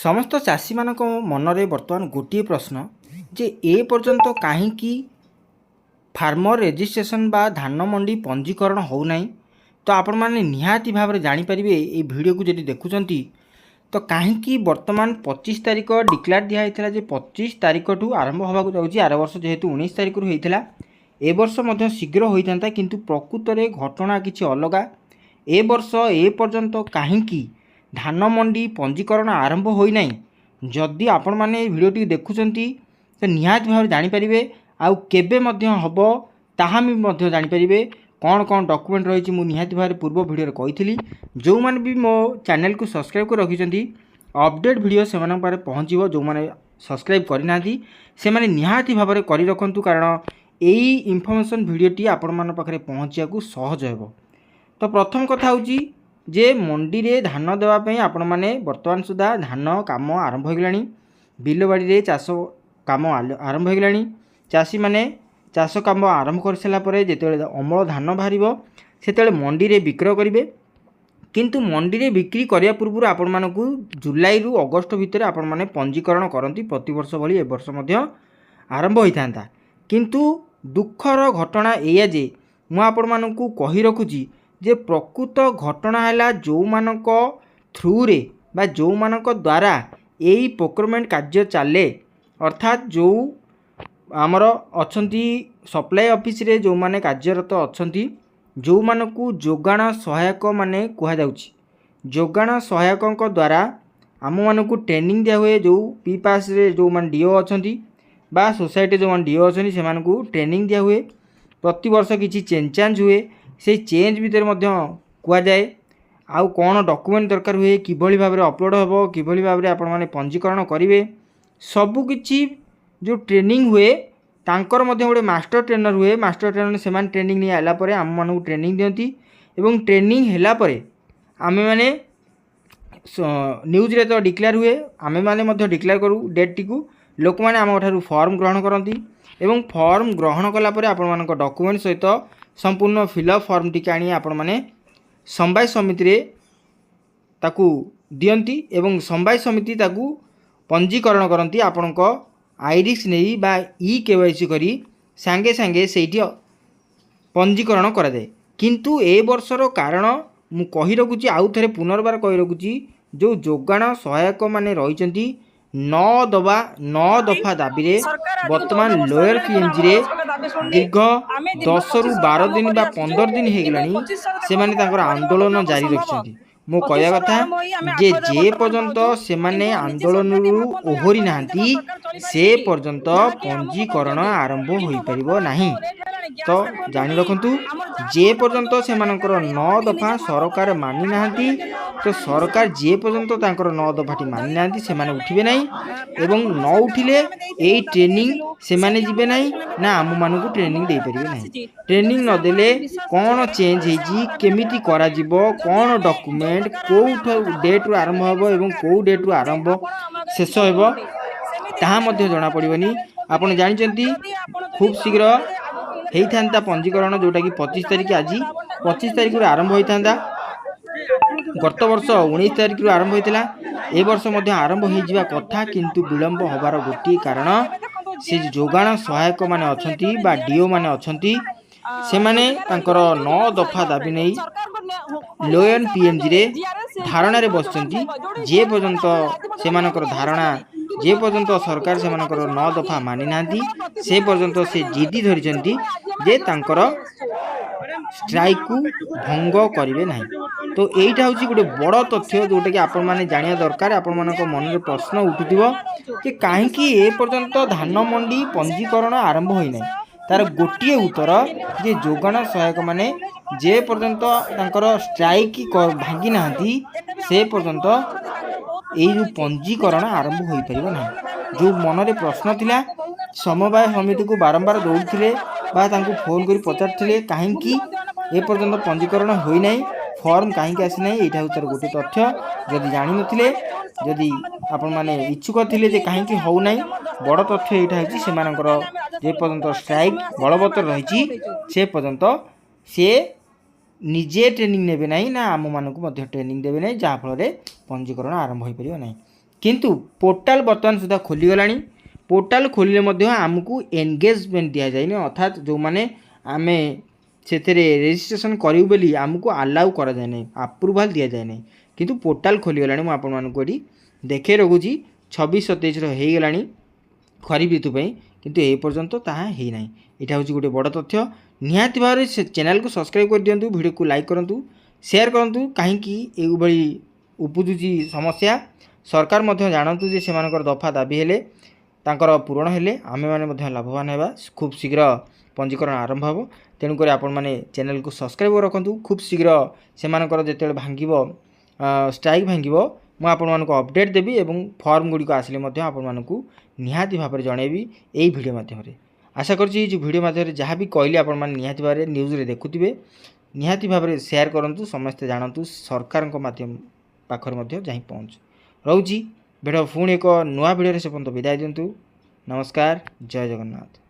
समस्त चाषी मानक मनरे बर्तमान गोटे प्रश्न जे ए पर्यंत कहीं फार्मर रेजिस्ट्रेशन बा धान मंडी पंजीकरण होना। तो आपण मैंने निहाती भाव में जापर ये वीडियो को जब देखुंट तो कहीं बर्तमान 25 तारिख डिक्लेयर दिखाई जे 25 तारिख ठू आरंभ होगा जाऊँगी। आर वर्ष जेहेतु 19 तारिख रू होता ए वर्ष मध्य शीघ्र होता था किंतु प्रकृत में घटना किसी अलग ए वर्ष ए पर्यंत कहीं धान मंडी पंजीकरण आरंभ होना। जदि आपण मैंने भिडियोटी देखुंट तो निहाती भाव जानीपर आउ केबे हम ताहा भी जानीपर कौन कौन डॉक्यूमेंट रही मुझे निहाती भाव पूर्व वीडियो कही जो मैंने भी मो चैनल को सब्सक्राइब कर रखी अपडेट वीडियो से पहुँचो। जो मैंने सब्सक्राइब करना से मैंने निहाती भाव में कर रखु कारण यही इनफॉरमेशन वीडियोटी आपण मान पाखे पहुँचा सहज हो। तो प्रथम कथा हूँ जे मंडी रे धान देवाई आपण मैंने बर्तमान सुधा धान काम आरंभ हो बिल बाड़ी चाष काम आरंभ हो चाषी मैंने चाष काम आरंभ कर सारापर जिते अमल धान बाहर से मंडी रे विक्रय करेंगे। किंतु मंडी रे बिक्री करने पूर्व आपण मानक जुलाई रु अगस्त भितर आपण मैंने पंजीकरण करती प्रतिवर्ष भली ए वर्ष मध्य आरंभ होता था। किंतु दुखर घटना एया जे मु आपण मानक कही रखुची जे प्रकृत घटना है जो मानक थ्रू रे बा जो मानक द्वारा यही प्रोक्योरमेंट कार्य चले अर्थात जो आमर अच्छी सप्लाई ऑफिस रे जो माने कार्यरत अच्छी जो मानक जोगाण सहायक माने कहुच्छी जोगाण सहायक द्वारा आम मानक ट्रेनिंग दिया हुए जो पी पास रे जो मान डीओ अच्छा बा सोसाइटी जो मान डीओ अच्छी से ट्रेनिंग दिया हुए प्रति वर्ष किसी चेंज हुए से चेंज भितर कहुए आउ कौन डॉक्यूमेंट दरकार हुए किभली भाव में अपलोड हो किभली भाव में आपण मैंने पंजीकरण करेंगे सबकि जो ट्रेनिंग हुए तांकर मध्य गोटे मास्टर ट्रेनर हुए मास्टर ट्रेनर से ट्रेनिंग नहीं आला परे आम मानू ट्रेनिंग दियंती एवं ट्रेनिंग हैला परे आमे माने न्यूज रे तो डिक्लेयर हुए आमे माने मध्य डिक्लेयर करू डेट टी को लोक माने आम ठारू फॉर्म ग्रहण करती एवं फॉर्म ग्रहण कला परे आपण मानक डॉक्यूमेंट सहित संपूर्ण फिलअप फॉर्म टी आनी आपण माने समवाय समिति रे ताकू दियंती एवं समवाय समिति ताकू पंजीकरण करती आपणक आईरिक्स नहीं बा ई केवाईसी करी सांगे सांगे सेठी पंजीकरण करा जाए। किंतु ए वर्षर कारण मु कही रखुची आउ थे पुनर्बार कही रखुची जो जोगाण सहायक माने रही 9 दफा दाबी रे वर्तमान लोयर पीएमजी रे दीर्घ 10 रु 12 दिन बा 15 दिन हो गलानी से माने तांकर आंदोलन जारी रखिछंती। मो कहया कथा जे पर्यंत से माने आंदोलन ओहरी नांती से पर्यंत पंजीकरण आरंभ हो परिबो नाही। तो जानी रखंतु जे पर्यंत से मानकर 9 दफा सरकार मानि नांती तो सरकार जे पर्यंत तांकर 9 दफाटी मानि नांती से माने उठिबे नाही एवं न उठिले एई ट्रेनिंग से माने जिबे नाही ना आम मानकु ट्रेनिंग दे परिबे नाही। ट्रेनिंग न देले कोन चेंज हेजी केमिति करा जिवो कोन डॉक्यूमेंट को डेट रु आरंभ होबो एवं को डेट रु आरंभ शेष होबो ताहा मध्य जणा पड़िबनी। आपण जानिचंती खूब शीघ्र होता पंजीकरण जोटा कि 25 तारिख आज 25 तारिख आरंभ होता गत वर्ष 19 तारिख आरंभ होता ए वर्ष मध्य आरंभ हो कथा किंतु विलंब होबार गोटे कारण से जोगाण सहायक माने अछंती बा डीओ माने अछंती से माने तांकर 9 दफा दाबी नहीं लोयन पीएमजी रे धारणा रे बसचंती जे पर्यंत से मानकर धारणा जे पर्यंत सरकार से मानकर 9 दफा मानि नांती से पर्यंत से जिद्दी धरिचंती जे तांकर स्ट्राइक को भंग करेंगे ना। तो यहीटा हूँ गोटे बड़ तथ्य जोटा कि आपण मैंने जाना दरकार आपण मानक मन में प्रश्न उठुथिबो कि कहीं ए पर्यंत धान मंडी पंजीकरण आरंभ होना तार गोटे उत्तर जे जोगाण सहायक माने जे पर्यंत तांकर स्ट्राइक भांगी नांती से पर्यंत यही पंजीकरण आरंभ हो पारिबो ना। जो मन में प्रश्न थिला समवाय समिति को बारंबार दौड़ते फोन कर पचारे कहीं ए पर्यंत पंजीकरण होना फॉर्म कहीं आसी ना यहाँ हूँ तार गोटे तथ्य जदि जान नी जदि आपण मैंने इच्छुक थे जे कहीं होना बड़ तथ्य यहाँ हूँ से जे पर्यंत स्ट्राइक बलवत्तर रही से पर्यंत सी निजे ट्रेनिंग नेबे ना आम मानक ट्रेनिंग देवे ना जहाँफल पंजीकरण आरंभ हो पार ना। किंतु पोर्टाल बर्तमान सुधा खोलीगला। पोर्टाल खोलिले मध्य आमको एंगेजमेंट दि जाए अर्थात जो मैंने आम से रेजिस्ट्रेशन करूँ बोली आमको अलाउ करा जाए नहीं, अप्रूवाल दि जाए नहीं। किंतु पोर्टाल खोलीगला मुझे आपको देखे रखुची 26-27 होगा खरीफ ऋतु किंतु ए पर्यंत ताहा है ना। यहाँ हूँ गोटे बड़ तथ्य। निहाती भाव में चैनल को सब्सक्राइब कर दिंतु, वीडियो को लाइक करूँ, शेयर करूँ। कहीं उपजुची समस्या सरकार मध्य जानतु जे सेमानकर दफा दाबी हेले तांकर पूरण हेले आमे माने मध्य लाभवान हेबा। खूब शीघ्र पंजीकरण आरंभ हो। तेणुक आपण मैंने चैनल को सब्सक्राइब रखु। खूब शीघ्र सेमानकर जेते भांगिबो स्ट्राइक भांगिबो मु आपण मानक अपडेट देबी एवं फॉर्म गुडी को आसिले मध्य आपण मानकू निहाती भाव में जनइबी यही वीडियो माध्यम। आशा करछि जो वीडियो माध्यम जहाँ भी कहली आपण माने निहाती भाव में न्यूज़ रे देखुथिबे, निहाती भाव में शेयर करंतु, समस्ते जानतु, सरकार माध्यम पाखर मध्य जाई पहुँच रोची। भिडियो पुणी एक नुआ वीडियो से पर्यंत विदाय दिंतु। नमस्कार, जय जगन्नाथ।